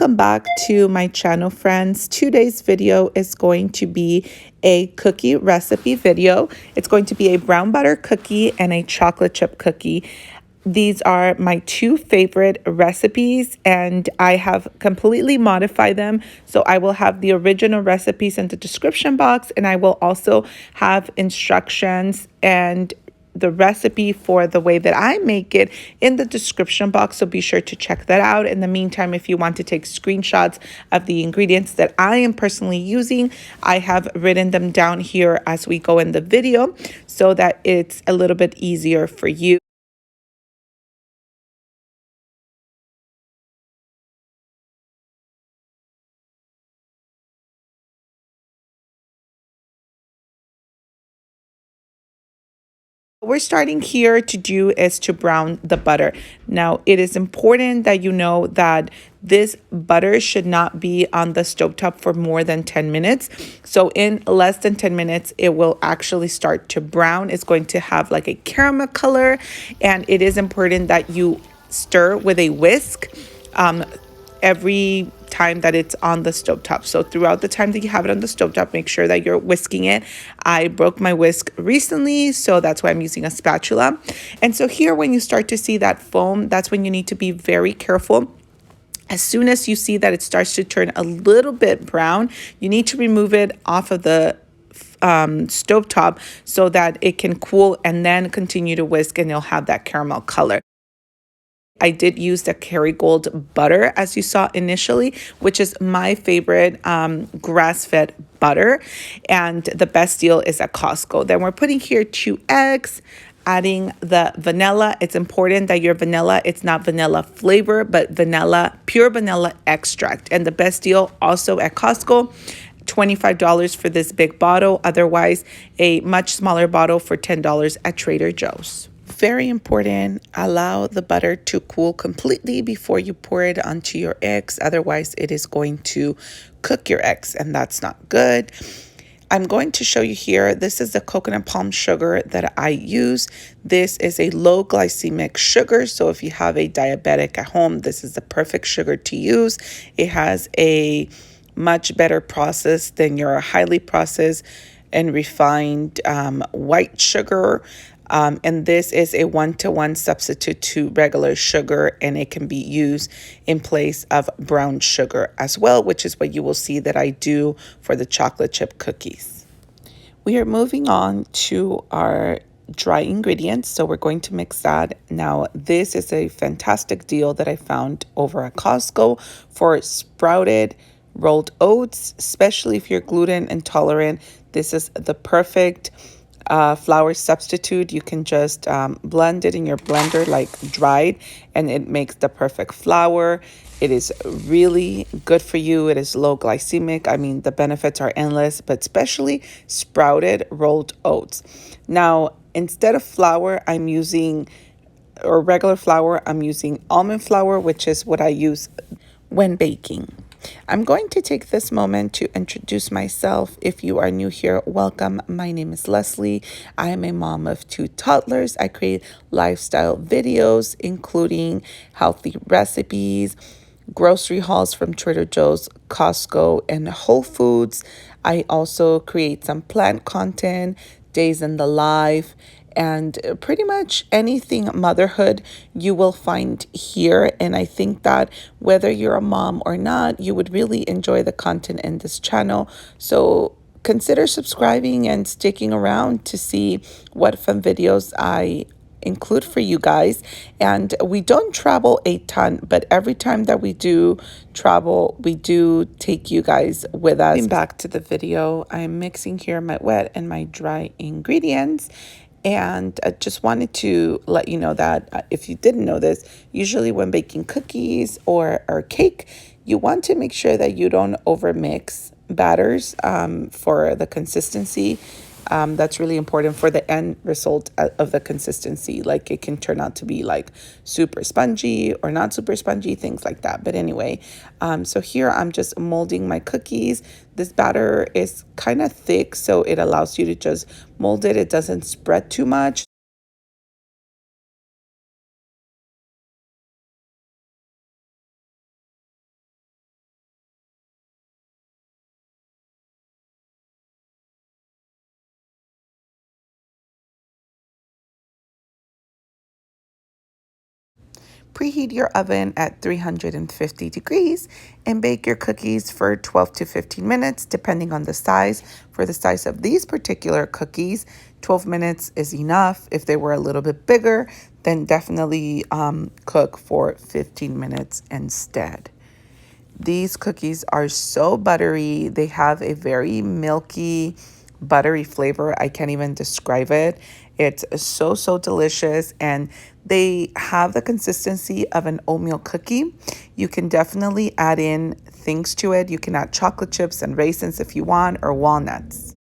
Welcome back to my channel, friends. Today's video is going to be a cookie recipe video. It's going to be a brown butter cookie and a chocolate chip cookie. These are my two favorite recipes and I have completely modified them. So I will have the original recipes in the description box, and I will also have instructions and the recipe for the way that I make it in the description box, so be sure to check that out. In the meantime, if you want to take screenshots of the ingredients that I am personally using, I have written them down here as we go in the video so that it's a little bit easier for you. What we're starting here to do is to brown the butter. Now, it is important that you know that this butter should not be on the stovetop for more than 10 minutes. So in less than 10 minutes, it will actually start to brown. It's going to have like a caramel color, and it is important that you stir with a whisk every time that it's on the stovetop. So throughout the time that you have it on the stovetop, make sure that you're whisking it. I broke my whisk recently, so that's why I'm using a spatula. And so here, when you start to see that foam, that's when you need to be very careful. As soon as you see that it starts to turn a little bit brown, you need to remove it off of the stovetop so that it can cool, and then continue to whisk and you'll have that caramel color. I did use the Kerrygold butter, as you saw initially, which is my favorite grass-fed butter, and the best deal is at Costco. Then we're putting here 2 eggs, adding the vanilla. It's important that your vanilla, it's not vanilla flavor, but vanilla, pure vanilla extract. And the best deal also at Costco, $25 for this big bottle. Otherwise, a much smaller bottle for $10 at Trader Joe's. Very important, allow the butter to cool completely before you pour it onto your eggs. Otherwise, it is going to cook your eggs, and that's not good. I'm going to show you here, this is the coconut palm sugar that I use. This is a low glycemic sugar, so if you have a diabetic at home, this is the perfect sugar to use. It has a much better process than your highly processed and refined white sugar. And this is a 1-to-1 substitute to regular sugar, and it can be used in place of brown sugar as well, which is what you will see that I do for the chocolate chip cookies. We are moving on to our dry ingredients, so we're going to mix that. Now, this is a fantastic deal that I found over at Costco for sprouted rolled oats, especially if you're gluten intolerant. This is the perfect flour substitute. You can just blend it in your blender like dried, and it makes the perfect flour. It is really good for you. It is low glycemic. I mean, the benefits are endless, but especially sprouted rolled oats. Now, instead of flour, I'm using, or regular flour, I'm using almond flour, which is what I use when baking. I'm going to take this moment to introduce myself. If you are new here, welcome. My name is Leslie. I am a mom of 2 toddlers. I create lifestyle videos, including healthy recipes, grocery hauls from Trader Joe's, Costco, and Whole Foods. I also create some plant content, days in the life, and pretty much anything motherhood you will find here. And I think that whether you're a mom or not, you would really enjoy the content in this channel. So consider subscribing and sticking around to see what fun videos I include for you guys. And we don't travel a ton, but every time that we do travel, we do take you guys with us. Back to the video, I'm mixing here my wet and my dry ingredients. And I just wanted to let you know that if you didn't know this, usually when baking cookies or cake, you want to make sure that you don't overmix batters for the consistency. That's really important for the end result of the consistency. Like, it can turn out to be like super spongy or not super spongy, things like that. But anyway, so here I'm just molding my cookies. This batter is kind of thick, so it allows you to just mold it. It doesn't spread too much. Preheat your oven at 350 degrees and bake your cookies for 12 to 15 minutes, depending on the size. For the size of these particular cookies, 12 minutes is enough. If they were a little bit bigger, then definitely cook for 15 minutes instead. These cookies are so buttery. They have a very milky, buttery flavor. I can't even describe it. It's so, so delicious. And they have the consistency of an oatmeal cookie. You can definitely add in things to it. You can add chocolate chips and raisins if you want, or walnuts.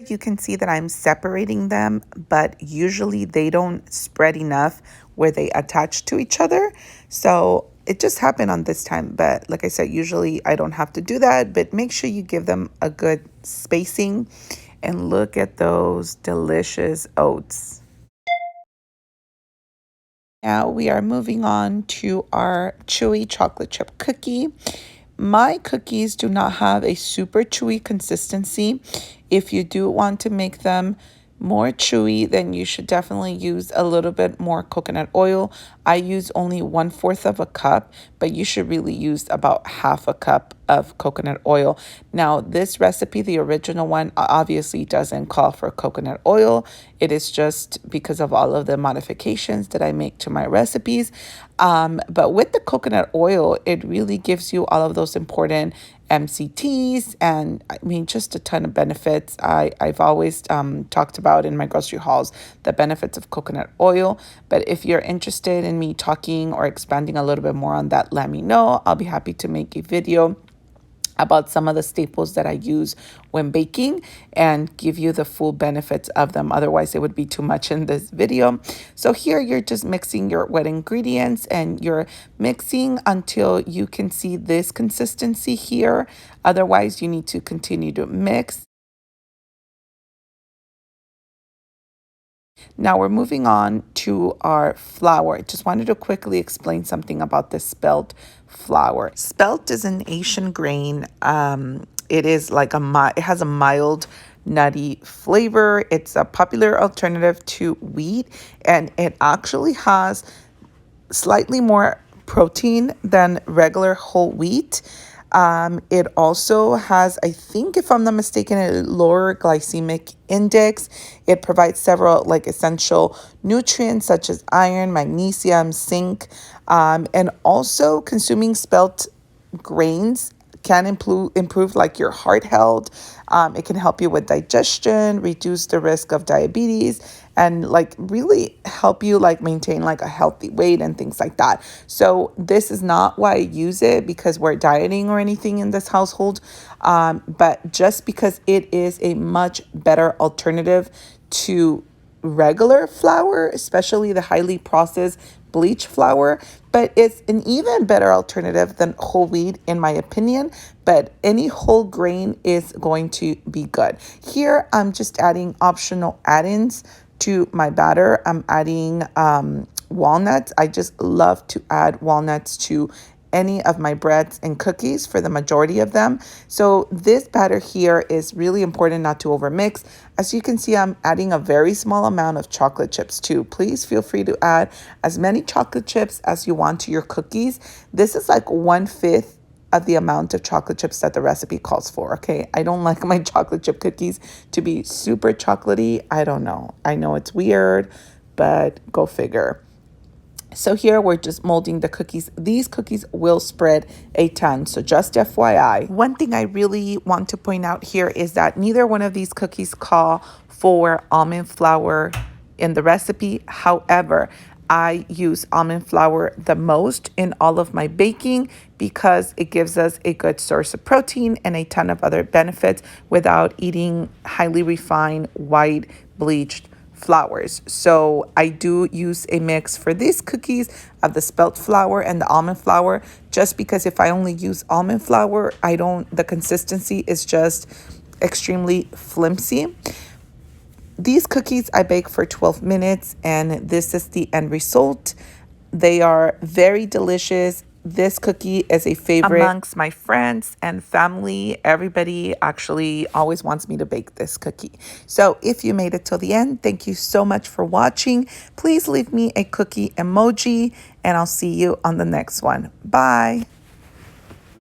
You can see that I'm separating them, but usually they don't spread enough where they attach to each other. So it just happened on this time. But like I said, usually I don't have to do that, but make sure you give them a good spacing. And look at those delicious oats. Now we are moving on to our chewy chocolate chip cookie. My cookies do not have a super chewy consistency. If you do want to make them more chewy, then you should definitely use a little bit more coconut oil. I use only 1/4 of a cup, but you should really use about half a cup of coconut oil. Now, this recipe, the original one, obviously doesn't call for coconut oil. It is just because of all of the modifications that I make to my recipes. But with the coconut oil, it really gives you all of those important MCTs and I mean, just a ton of benefits. I've always talked about in my grocery hauls the benefits of coconut oil. But if you're interested in me talking or expanding a little bit more on that, let me know. I'll be happy to make a video about some of the staples that I use when baking and give you the full benefits of them. Otherwise, it would be too much in this video. So here you're just mixing your wet ingredients and you're mixing until you can see this consistency here. Otherwise, you need to continue to mix. Now we're moving on to our flour. Just wanted to quickly explain something about the spelt flour. Spelt is an Asian grain. It is like it has a mild nutty flavor. It's a popular alternative to wheat, and it actually has slightly more protein than regular whole wheat. It also has, I think, if I'm not mistaken, a lower glycemic index. It provides several like essential nutrients such as iron, magnesium, zinc, and also consuming spelt grains can improve like your heart health. It can help you with digestion, reduce the risk of diabetes, and like really help you like maintain like a healthy weight and things like that. So this is not why I use it because we're dieting or anything in this household, but just because it is a much better alternative to regular flour, especially the highly processed bleach flour, but it's an even better alternative than whole wheat in my opinion. But any whole grain is going to be good. Here I'm just adding optional add-ins to my batter. I'm adding walnuts. I just love to add walnuts to any of my breads and cookies for the majority of them. So this batter here is really important not to overmix. As you can see, I'm adding a very small amount of chocolate chips too. Please feel free to add as many chocolate chips as you want to your cookies. This is like 1/5 of the amount of chocolate chips that the recipe calls for, okay? I don't like my chocolate chip cookies to be super chocolatey. I don't know. I know it's weird, but go figure. So here we're just molding the cookies. These cookies will spread a ton, so just FYI. One thing I really want to point out here is that neither one of these cookies call for almond flour in the recipe. However, I use almond flour the most in all of my baking because it gives us a good source of protein and a ton of other benefits without eating highly refined, white, bleached flours. So I do use a mix for these cookies of the spelt flour and the almond flour, just because if I only use almond flour, the consistency is just extremely flimsy. These cookies I bake for 12 minutes and this is the end result. They are very delicious. this cookie is a favorite amongst my friends and family. Everybody actually always wants me to bake this cookie. So if you made it till the end, thank you so much for watching. Please leave me a cookie emoji, and I'll see you on the next one. Bye.